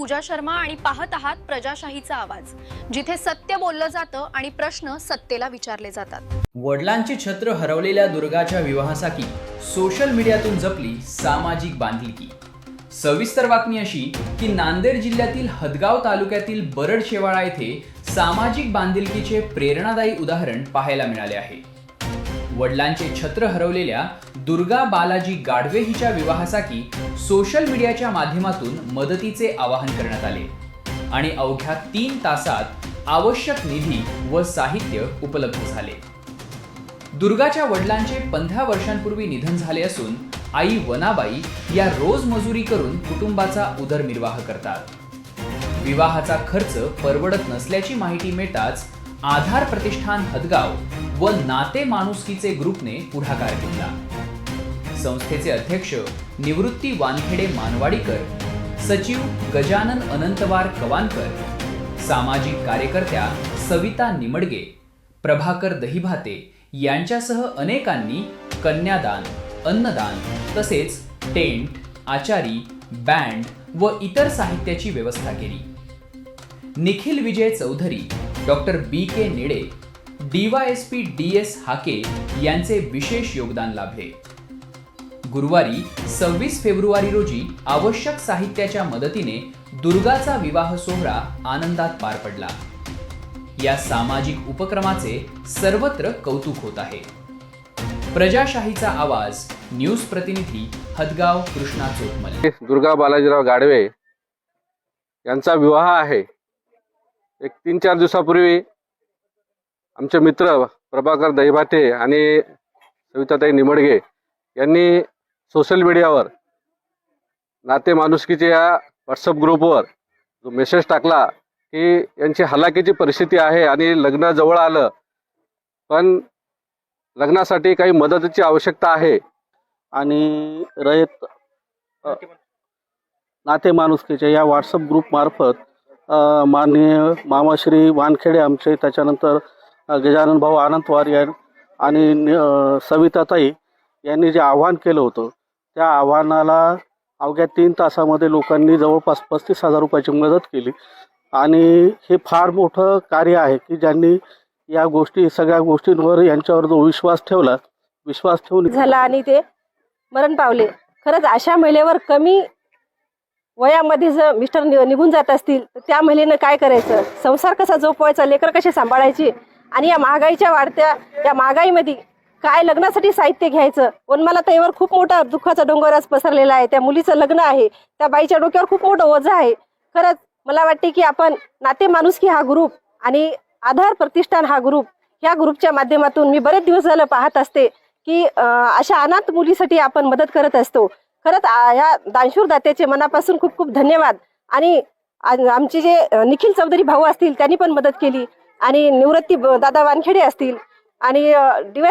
पूजा शर्मा आणि पाहत आहात प्रजाशाहीचा आवाज, जिथे सत्य बोललं जातं आणि प्रश्न सत्तेला विचारले जातात। वडिलांचे छत्र हरवलेल्या दुर्गाच्या विवाहासाठी सोशल मीडियातून जपली सामाजिक बांधिलकी। सविस्तर बातमी अशी की नांदेड जिल्ह्यातील हदगाव तालुक्यातील बरडशेवाळा येथे सामाजिक बांधिलकीचे प्रेरणादायी उदाहरण पाहायला मिळाले आहे। वडिलांचे छत्र हरवलेल्या दुर्गा बालाजी गाढवे हिच्या विवाहासाठी सोशल मीडियाच्या माध्यमातून मदतीचे आवाहन करण्यात आले आणि अवघ्या 3 तासात आवश्यक निधी व साहित्य उपलब्ध झाले। दुर्गाच्या वडिलांचे 15 वर्षांपूर्वी निधन झाले असून आई वनाबाई या रोज मजुरी करून कुटुंबाचा उदरनिर्वाह करतात। विवाहाचा खर्च परवडत नसल्याची माहिती मिळताच आधार प्रतिष्ठान हदगाव व नाते माणुसकीचे ग्रुपने पुढाकार घेतला। संस्थेचे अध्यक्ष निवृत्ती वानखेडे मानवाडीकर, सचिव गजानन अनंतवार कवानकर, सामाजिक कार्यकर्त्या सविता निमडगे, प्रभाकर दहिभाते यांच्यासह अनेकांनी कन्यादान, अन्नदान तसेच टेंट, आचारी, बँड व इतर साहित्याची व्यवस्था केली। निखिल विजय चौधरी, डॉक्टर BK नेडे, DYSP DS हाके यांचे विशेष योगदान लाभले। गुरुवारी 26 फेब्रुवारी रोजी आवश्यक साहित्याच्या मदतीने दुर्गाचा विवाह सोहळा आनंदात पार पडला। या सामाजिक उपक्रमाचे सर्वत्र कौतुक होत आहे। प्रजाशाहीचा आवाज न्यूज प्रतिनिधी हदगाव कृष्णा चोतमल। दुर्गा बालाजीराव गाढवे यांचा विवाह आहे। एक 3-4 दिवसापूर्वी आमचे मित्र प्रभाकर दहिभाते आणि सविताताई निमडगे यांनी सोशल मीडियावर नाते माणुसकीच्या या व्हॉट्सअप ग्रुपवर जो मेसेज टाकला की यांची हलाखीची परिस्थिती आहे आणि लग्न जवळ आलं, पण लग्नासाठी काही मदतीची आवश्यकता आहे आणि रयत नाते माणुसकीच्या या व्हॉट्सअप ग्रुपमार्फत माननीय मामाश्री वानखेडे आमचे, त्याच्यानंतर गजानन भाऊ अनंतवार आणि सविताताई यांनी जे आवाहन केलं होतं त्या आव्हानाला अवघ्या 3 तासामध्ये लोकांनी जवळपास 35,000 रुपयाची मदत केली आणि हे फार मोठं कार्य आहे की ज्यांनी या गोष्टी सगळ्या गोष्टींवर यांच्यावर जो विश्वास ठेवून झाला आणि ते मरण पावले। खरंच अशा महिलेवर कमी वयामध्ये जर मिस्टर निघून जात असतील तर त्या महिलेनं काय करायचं, संसार कसा जोपवायचा, लेकर कसे सांभाळायची आणि या महागाईच्या वाढत्या या महागाईमध्ये काय लग्नासाठी साहित्य घ्यायचं। पण मला त्यावर खूप मोठा दुःखाचा डोंगर आज पसरलेला आहे। त्या मुलीचं लग्न आहे, त्या बाईच्या डोक्यावर खूप मोठं ओझं आहे। खरंच मला वाटते की आपण नाते माणुसकी हा ग्रुप आणि आधार प्रतिष्ठान हा ग्रुप, ह्या ग्रुपच्या माध्यमातून मी बरेच दिवस झालं पाहत असते की अशा अनाथ मुलीसाठी आपण मदत करत असतो। खरंच या दानशूर दात्याचे मनापासून खूप खूप धन्यवाद। आणि आमचे जे निखिल चौधरी भाऊ असतील त्यांनी पण मदत केली आणि निवृत्ती दादा वानखेडे असतील आणि DY